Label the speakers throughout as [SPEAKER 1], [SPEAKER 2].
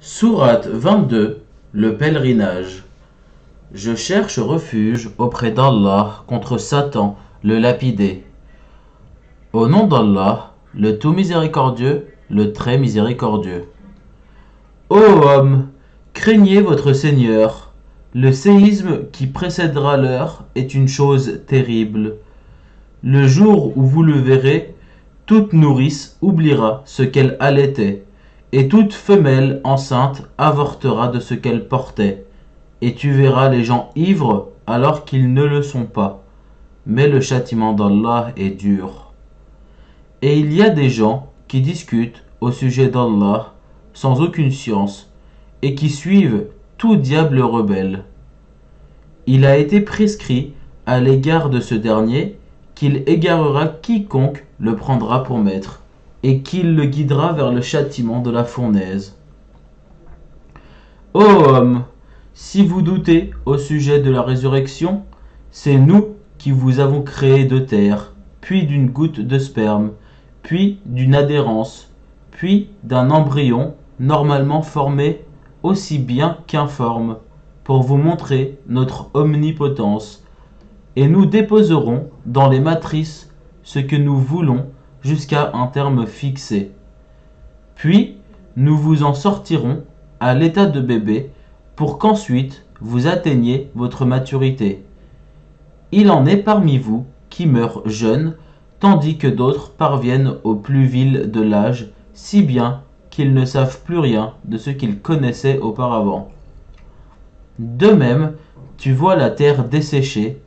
[SPEAKER 1] Sourate 22, le pèlerinage. Je cherche refuge auprès d'Allah contre Satan, le lapidé. Au nom d'Allah, le tout miséricordieux, le très miséricordieux. Ô homme, craignez votre Seigneur. Le séisme qui précédera l'heure est une chose terrible. Le jour où vous le verrez, toute nourrice oubliera ce qu'elle allaitait, et toute femelle enceinte avortera de ce qu'elle portait, et tu verras les gens ivres alors qu'ils ne le sont pas. Mais le châtiment d'Allah est dur. Et il y a des gens qui discutent au sujet d'Allah sans aucune science, et qui suivent tout diable rebelle. Il a été prescrit à l'égard de ce dernier qu'il égarera quiconque le prendra pour maître, et qu'il le guidera vers le châtiment de la fournaise. Ô homme, si vous doutez au sujet de la résurrection, c'est nous qui vous avons créé de terre, puis d'une goutte de sperme, puis d'une adhérence, puis d'un embryon normalement formé aussi bien qu'informe, pour vous montrer notre omnipotence, et nous déposerons dans les matrices ce que nous voulons jusqu'à un terme fixé. Puis nous vous en sortirons à l'état de bébé pour qu'ensuite vous atteigniez votre maturité. Il en est parmi vous qui meurent jeunes, tandis que d'autres parviennent au plus vil de l'âge, si bien qu'ils ne savent plus rien de ce qu'ils connaissaient auparavant. De même, tu vois la terre desséchée.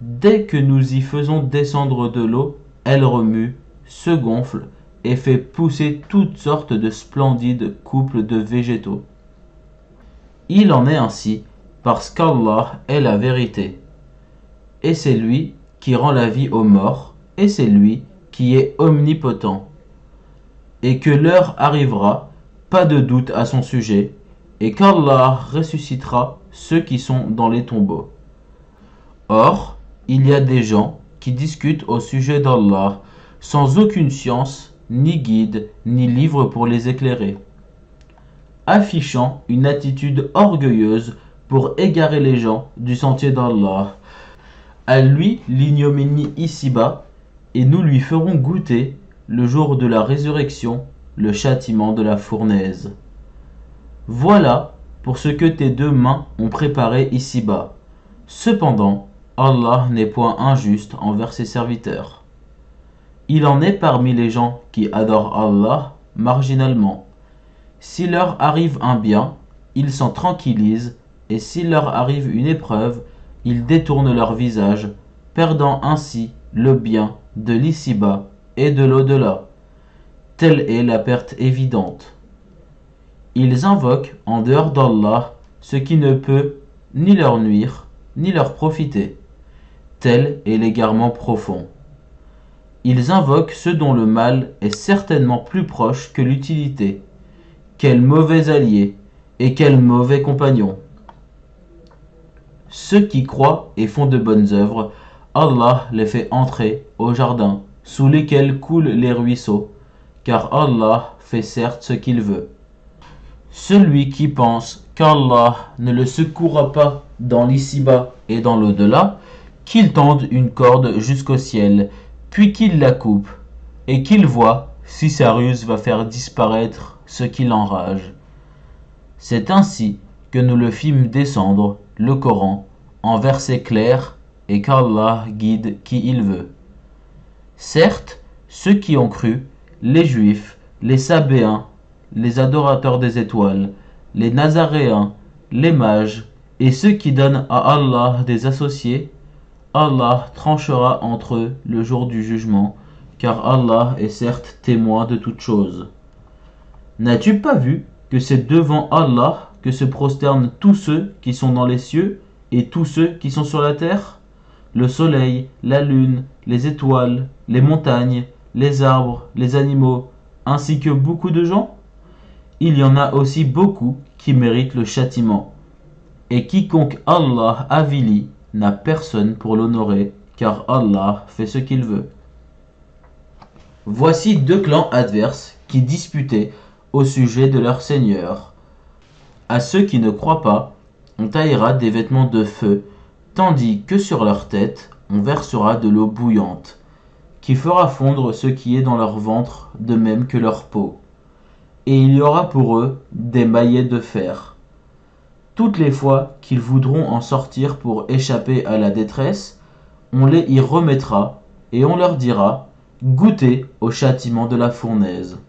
[SPEAKER 1] Dès que nous y faisons descendre de l'eau, elle remue, se gonfle et fait pousser toutes sortes de splendides couples de végétaux. Il en est ainsi parce qu'Allah est la vérité. Et c'est lui qui rend la vie aux morts, et c'est lui qui est omnipotent. Et que l'heure arrivera, pas de doute à son sujet, et qu'Allah ressuscitera ceux qui sont dans les tombeaux. Or, il y a des gens qui discutent au sujet d'Allah sans aucune science, ni guide, ni livre pour les éclairer, affichant une attitude orgueilleuse pour égarer les gens du sentier d'Allah. À lui l'ignominie ici-bas, et nous lui ferons goûter, le jour de la résurrection, le châtiment de la fournaise. Voilà pour ce que tes deux mains ont préparé ici-bas. Cependant, Allah n'est point injuste envers ses serviteurs. Il en est parmi les gens qui adorent Allah marginalement. S'il leur arrive un bien, ils s'en tranquillisent, et s'il leur arrive une épreuve, ils détournent leur visage, perdant ainsi le bien de l'ici-bas et de l'au-delà. Telle est la perte évidente. Ils invoquent en dehors d'Allah ce qui ne peut ni leur nuire, ni leur profiter. Tel est l'égarement profond. Ils invoquent ce dont le mal est certainement plus proche que l'utilité. Quel mauvais allié et quel mauvais compagnon. Ceux qui croient et font de bonnes œuvres, Allah les fait entrer au jardin sous lesquels coulent les ruisseaux, car Allah fait certes ce qu'il veut. Celui qui pense qu'Allah ne le secourra pas dans l'ici-bas et dans l'au-delà, qu'il tende une corde jusqu'au ciel, puis qu'il la coupe, et qu'il voit si sa ruse va faire disparaître ce qui l'enrage. C'est ainsi que nous le fîmes descendre, le Coran, en versets clairs, et qu'Allah guide qui il veut. Certes, ceux qui ont cru, les Juifs, les Sabéens, les adorateurs des étoiles, les Nazaréens, les mages, et ceux qui donnent à Allah des associés, Allah tranchera entre eux le jour du jugement, car Allah est certes témoin de toutes choses. N'as-tu pas vu que c'est devant Allah que se prosternent tous ceux qui sont dans les cieux et tous ceux qui sont sur la terre? Le soleil, la lune, les étoiles, les montagnes, les arbres, les animaux, ainsi que beaucoup de gens? Il y en a aussi beaucoup qui méritent le châtiment. Et quiconque Allah avilit n'a personne pour l'honorer, car Allah fait ce qu'il veut. Voici deux clans adverses qui disputaient au sujet de leur Seigneur. À ceux qui ne croient pas, on taillera des vêtements de feu, tandis que sur leur tête, on versera de l'eau bouillante, qui fera fondre ce qui est dans leur ventre, de même que leur peau. Et il y aura pour eux des maillets de fer. Toutes les fois qu'ils voudront en sortir pour échapper à la détresse, on les y remettra, et on leur dira, goûtez au châtiment de la fournaise.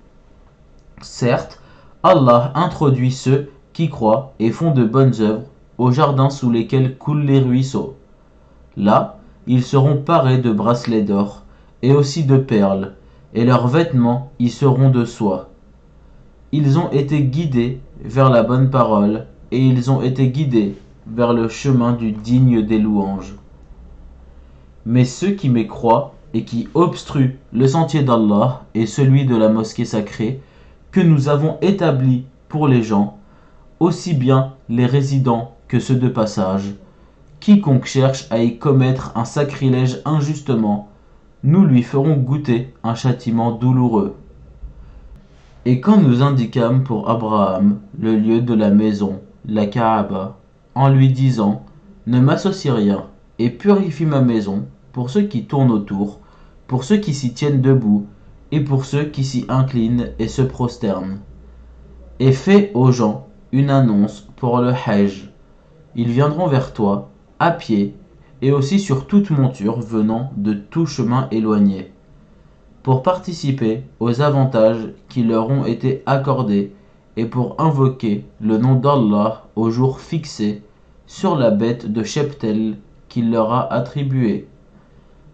[SPEAKER 1] Certes, Allah introduit ceux qui croient et font de bonnes œuvres au jardin sous lesquels coulent les ruisseaux. Là, ils seront parés de bracelets d'or et aussi de perles, et leurs vêtements y seront de soie. Ils ont été guidés vers la bonne parole, et ils ont été guidés vers le chemin du digne des louanges. Mais ceux qui mécroient et qui obstruent le sentier d'Allah et celui de la mosquée sacrée, que nous avons établi pour les gens, aussi bien les résidents que ceux de passage, quiconque cherche à y commettre un sacrilège injustement, nous lui ferons goûter un châtiment douloureux. Et quand nous indiquâmes pour Abraham le lieu de la maison, la Kaaba, en lui disant « Ne m'associe rien, et purifie ma maison pour ceux qui tournent autour, pour ceux qui s'y tiennent debout, et pour ceux qui s'y inclinent et se prosternent. Et fais aux gens une annonce pour le Hajj. Ils viendront vers toi, à pied, et aussi sur toute monture venant de tout chemin éloigné, pour participer aux avantages qui leur ont été accordés et pour invoquer le nom d'Allah au jour fixé sur la bête de cheptel qu'il leur a attribuée.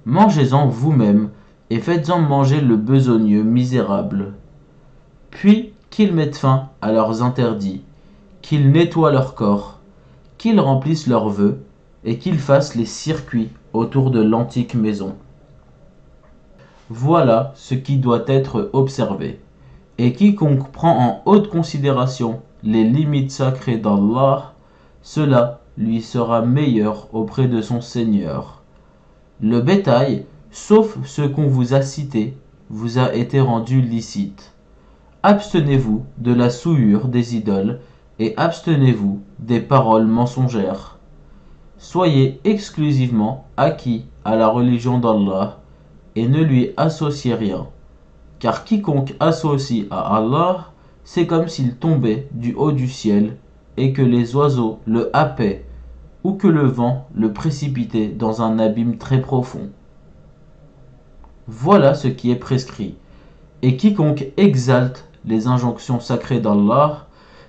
[SPEAKER 1] Mangez-en vous-même et faites-en manger le besogneux misérable. Puis qu'ils mettent fin à leurs interdits, qu'ils nettoient leur corps, qu'ils remplissent leurs vœux et qu'ils fassent les circuits autour de l'antique maison. Voilà ce qui doit être observé. Et quiconque prend en haute considération les limites sacrées d'Allah, cela lui sera meilleur auprès de son Seigneur. Le bétail, sauf ce qu'on vous a cité, vous a été rendu licite. Abstenez-vous de la souillure des idoles et abstenez-vous des paroles mensongères. Soyez exclusivement acquis à la religion d'Allah et ne lui associez rien. Car quiconque associe à Allah, c'est comme s'il tombait du haut du ciel et que les oiseaux le happaient ou que le vent le précipitait dans un abîme très profond. Voilà ce qui est prescrit. Et quiconque exalte les injonctions sacrées d'Allah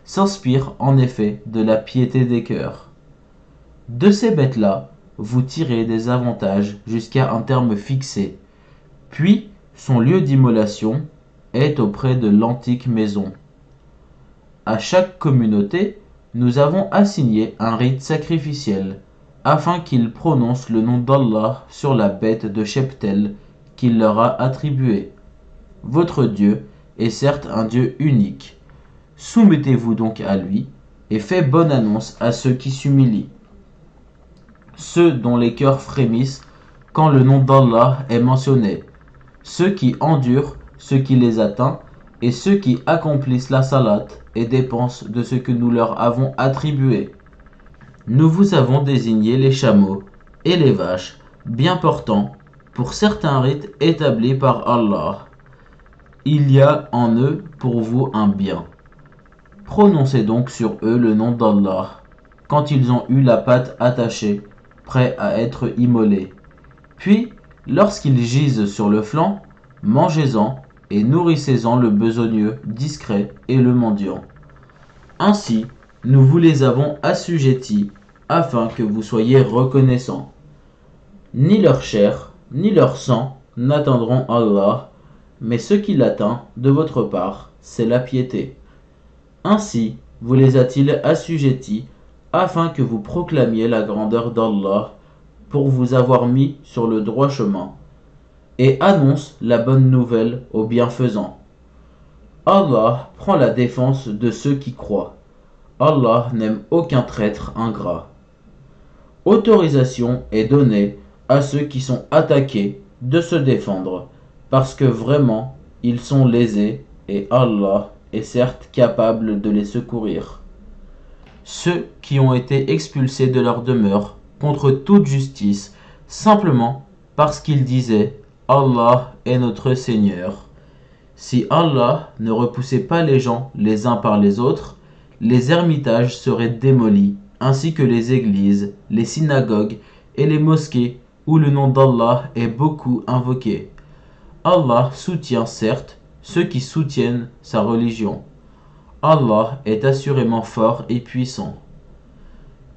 [SPEAKER 1] s'inspire en effet de la piété des cœurs. De ces bêtes-là, vous tirez des avantages jusqu'à un terme fixé, puis son lieu d'immolation est auprès de l'antique maison. À chaque communauté, nous avons assigné un rite sacrificiel, afin qu'ils prononcent le nom d'Allah sur la bête de cheptel qu'il leur a attribuée. Votre Dieu est certes un Dieu unique. Soumettez-vous donc à lui, et faites bonne annonce à ceux qui s'humilient. Ceux dont les cœurs frémissent quand le nom d'Allah est mentionné, ceux qui endurent ce qui les atteint, et ceux qui accomplissent la salate et dépensent de ce que nous leur avons attribué. Nous vous avons désigné les chameaux et les vaches bien portants pour certains rites établis par Allah. Il y a en eux pour vous un bien. Prononcez donc sur eux le nom d'Allah, quand ils ont eu la patte attachée, prêts à être immolés. Puis, lorsqu'ils gisent sur le flanc, mangez-en et nourrissez-en le besogneux discret et le mendiant. Ainsi, nous vous les avons assujettis afin que vous soyez reconnaissants. Ni leur chair, ni leur sang n'atteindront Allah, mais ce qui l'atteint de votre part, c'est la piété. Ainsi vous les a-t-il assujettis afin que vous proclamiez la grandeur d'Allah pour vous avoir mis sur le droit chemin, et annonce la bonne nouvelle aux bienfaisants. Allah prend la défense de ceux qui croient. Allah n'aime aucun traître ingrat. Autorisation est donnée à ceux qui sont attaqués de se défendre, parce que vraiment ils sont lésés et Allah est certes capable de les secourir. ceux qui ont été expulsés de leur demeure contre toute justice, simplement parce qu'ils disaient « Allah est notre Seigneur ». Si Allah ne repoussait pas les gens les uns par les autres, les ermitages seraient démolis, ainsi que les églises, les synagogues et les mosquées où le nom d'Allah est beaucoup invoqué. Allah soutient certes ceux qui soutiennent sa religion. Allah est assurément fort et puissant.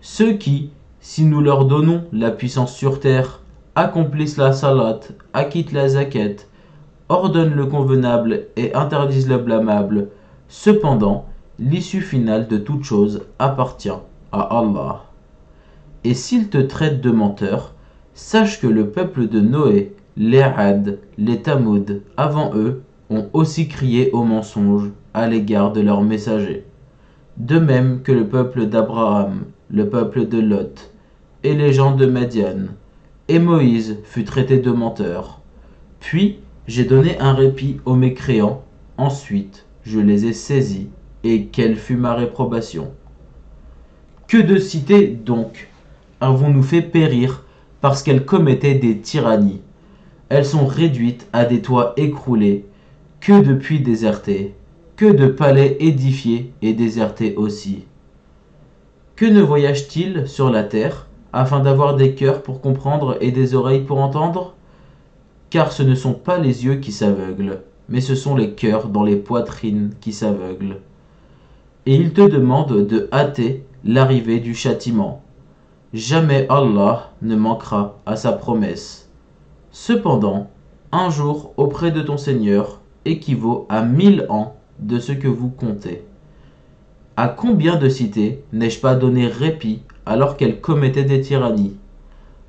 [SPEAKER 1] Ceux qui, si nous leur donnons la puissance sur terre, accomplissent la salat, acquittent la zakat, ordonnent le convenable et interdisent le blâmable, cependant, l'issue finale de toute chose appartient à Allah. Et s'ils te traitent de menteur, sache que le peuple de Noé, les Had, les Tamoud, avant eux, ont aussi crié au mensonge à l'égard de leurs messagers. De même que le peuple d'Abraham, le peuple de Lot, et les gens de Madian, et Moïse fut traité de menteur. Puis j'ai donné un répit aux mécréants, ensuite je les ai saisis, et quelle fut ma réprobation. Que de cités donc avons-nous fait périr parce qu'elles commettaient des tyrannies? Elles sont réduites à des toits écroulés, que de puits désertés, que de palais édifiés et désertés aussi. Que ne voyage-t-il sur la terre, afin d'avoir des cœurs pour comprendre et des oreilles pour entendre? Car ce ne sont pas les yeux qui s'aveuglent, mais ce sont les cœurs dans les poitrines qui s'aveuglent. Et il te demande de hâter l'arrivée du châtiment. Jamais Allah ne manquera à sa promesse. Cependant, un jour auprès de ton Seigneur équivaut à 1000 ans de ce que vous comptez. À combien de cités n'ai-je pas donné répit alors qu'elles commettaient des tyrannies?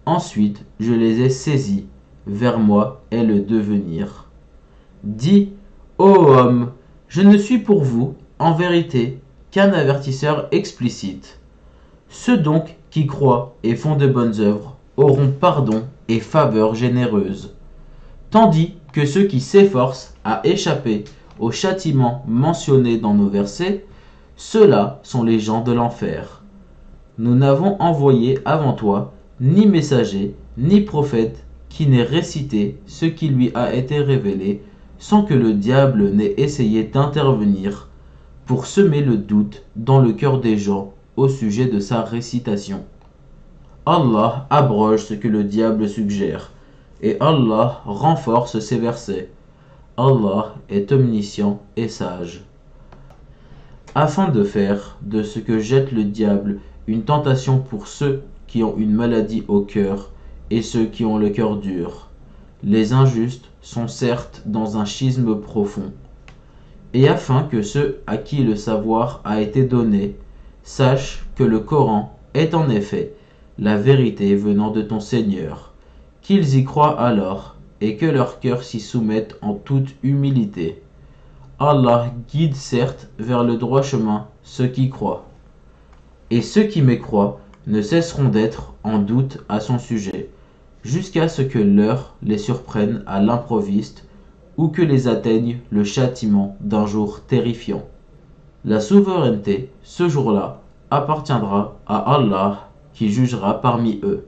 [SPEAKER 1] Ensuite, je les ai saisies. Vers moi est le devenir. Dis, ô homme, je ne suis pour vous, en vérité, qu'un avertisseur explicite. Ceux donc qui croient et font de bonnes œuvres auront pardon et faveur généreuse, tandis que ceux qui s'efforcent à échapper au châtiment mentionné dans nos versets, ceux-là sont les gens de l'enfer. Nous n'avons envoyé avant toi ni messager, ni prophète qui n'ait récité ce qui lui a été révélé, sans que le diable n'ait essayé d'intervenir pour semer le doute dans le cœur des gens au sujet de sa récitation. Allah abroge ce que le diable suggère, et Allah renforce ses versets. Allah est omniscient et sage. Afin de faire de ce que jette le diable une tentation pour ceux qui ont une maladie au cœur et ceux qui ont le cœur dur. Les injustes sont certes dans un schisme profond. Et afin que ceux à qui le savoir a été donné sachent que le Coran est en effet la vérité venant de ton Seigneur, qu'ils y croient alors et que leur cœur s'y soumette en toute humilité. Allah guide certes vers le droit chemin ceux qui croient. Et ceux qui mécroient ne cesseront d'être en doute à son sujet, jusqu'à ce que l'heure les surprenne à l'improviste ou que les atteigne le châtiment d'un jour terrifiant. La souveraineté, ce jour-là, appartiendra à Allah qui jugera parmi eux.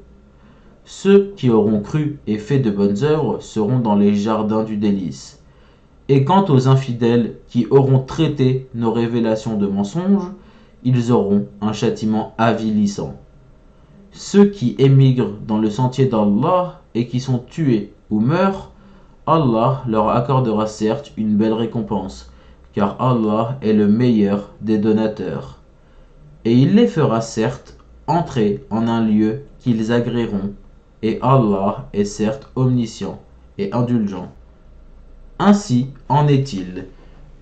[SPEAKER 1] Ceux qui auront cru et fait de bonnes œuvres seront dans les jardins du délice. Et quant aux infidèles qui auront traité nos révélations de mensonges, ils auront un châtiment avilissant. Ceux qui émigrent dans le sentier d'Allah et qui sont tués ou meurent, Allah leur accordera certes une belle récompense, car Allah est le meilleur des donateurs. Et il les fera certes entrer en un lieu qu'ils agréeront, et Allah est certes omniscient et indulgent. Ainsi en est-il.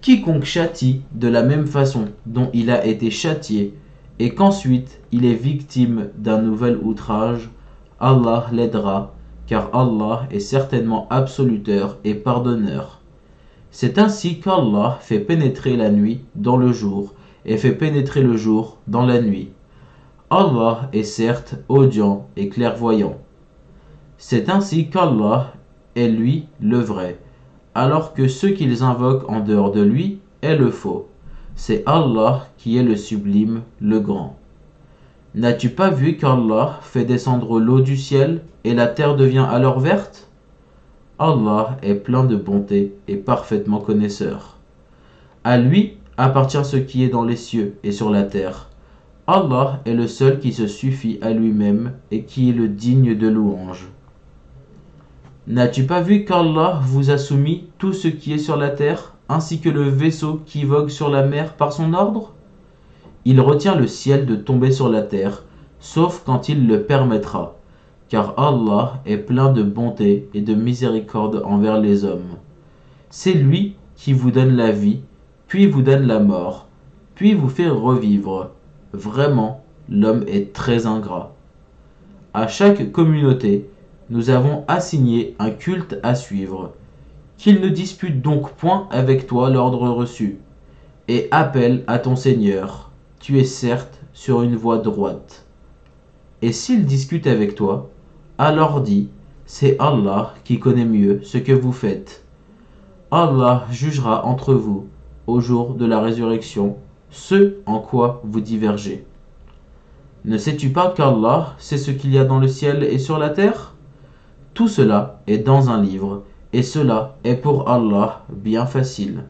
[SPEAKER 1] Quiconque châtie de la même façon dont il a été châtié, et qu'ensuite il est victime d'un nouvel outrage, Allah l'aidera, car Allah est certainement absoluteur et pardonneur. C'est ainsi qu'Allah fait pénétrer la nuit dans le jour, et fait pénétrer le jour dans la nuit. Allah est certes audient et clairvoyant. C'est ainsi qu'Allah est lui le vrai, alors que ceux qu'ils invoquent en dehors de lui est le faux. C'est Allah qui est le sublime, le grand. N'as-tu pas vu qu'Allah fait descendre l'eau du ciel et la terre devient alors verte? Allah est plein de bonté et parfaitement connaisseur. À lui appartient ce qui est dans les cieux et sur la terre. Allah est le seul qui se suffit à lui-même et qui est le digne de louange. N'as-tu pas vu qu'Allah vous a soumis tout ce qui est sur la terre, ainsi que le vaisseau qui vogue sur la mer par son ordre? Il retient le ciel de tomber sur la terre, sauf quand il le permettra, car Allah est plein de bonté et de miséricorde envers les hommes. C'est lui qui vous donne la vie, puis vous donne la mort, puis vous fait revivre. Vraiment, l'homme est très ingrat. À chaque communauté, nous avons assigné un culte à suivre. Qu'il ne dispute donc point avec toi l'ordre reçu, et appelle à ton Seigneur. Tu es certes sur une voie droite. Et s'il discute avec toi, alors dis, c'est Allah qui connaît mieux ce que vous faites. Allah jugera entre vous, au jour de la résurrection, ce en quoi vous divergez. Ne sais-tu pas qu'Allah sait ce qu'il y a dans le ciel et sur la terre? Tout cela est dans un livre, et cela est pour Allah bien facile.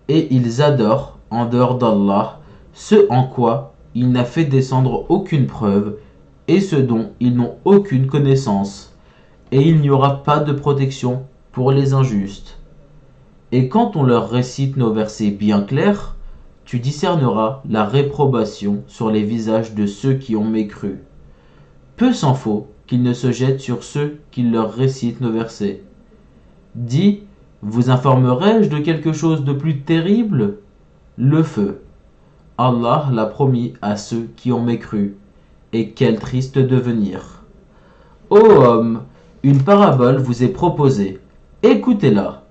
[SPEAKER 1] Et ils adorent, en dehors d'Allah, ce en quoi il n'a fait descendre aucune preuve, et ce dont ils n'ont aucune connaissance, et il n'y aura pas de protection pour les injustes. Et quand on leur récite nos versets bien clairs, tu discerneras la réprobation sur les visages de ceux qui ont mécru. Peu s'en faut qu'ils ne se jettent sur ceux qui leur récitent nos versets. Dis, vous informerai-je de quelque chose de plus terrible? Le feu. Allah l'a promis à ceux qui ont mécru. Et quel triste devenir. Ô homme, une parabole vous est proposée. Écoutez-la.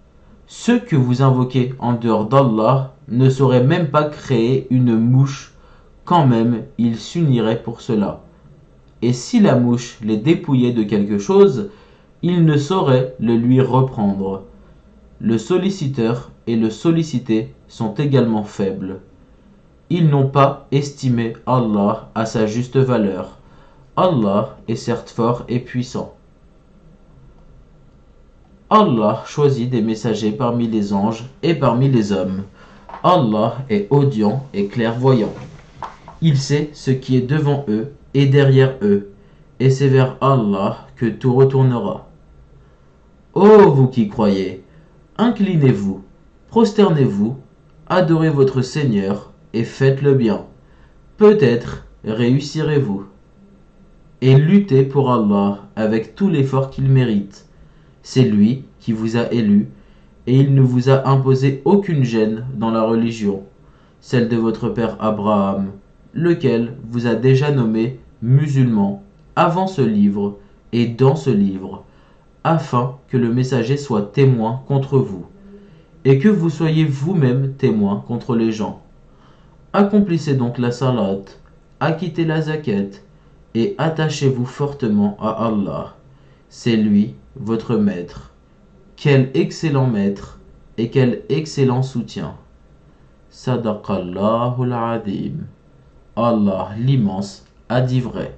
[SPEAKER 1] Ceux que vous invoquez en dehors d'Allah ne sauraient même pas créer une mouche, quand même ils s'uniraient pour cela. Et si la mouche les dépouillait de quelque chose, ils ne sauraient le lui reprendre. Le solliciteur et le sollicité sont également faibles. Ils n'ont pas estimé Allah à sa juste valeur. Allah est certes fort et puissant. Allah choisit des messagers parmi les anges et parmi les hommes. Allah est audient et clairvoyant. Il sait ce qui est devant eux et derrière eux, et c'est vers Allah que tout retournera. Ô vous qui croyez, inclinez-vous, prosternez-vous, adorez votre Seigneur et faites le bien. Peut-être réussirez-vous. Et luttez pour Allah avec tout l'effort qu'il mérite. C'est lui qui vous a élu, et il ne vous a imposé aucune gêne dans la religion, celle de votre père Abraham, lequel vous a déjà nommé musulman avant ce livre et dans ce livre, afin que le messager soit témoin contre vous, et que vous soyez vous-même témoin contre les gens. Accomplissez donc la salat, acquittez la zakat, et attachez-vous fortement à Allah. C'est lui, votre maître. Quel excellent maître et quel excellent soutien. Sadaqallahul Adim. Allah l'immense a dit vrai.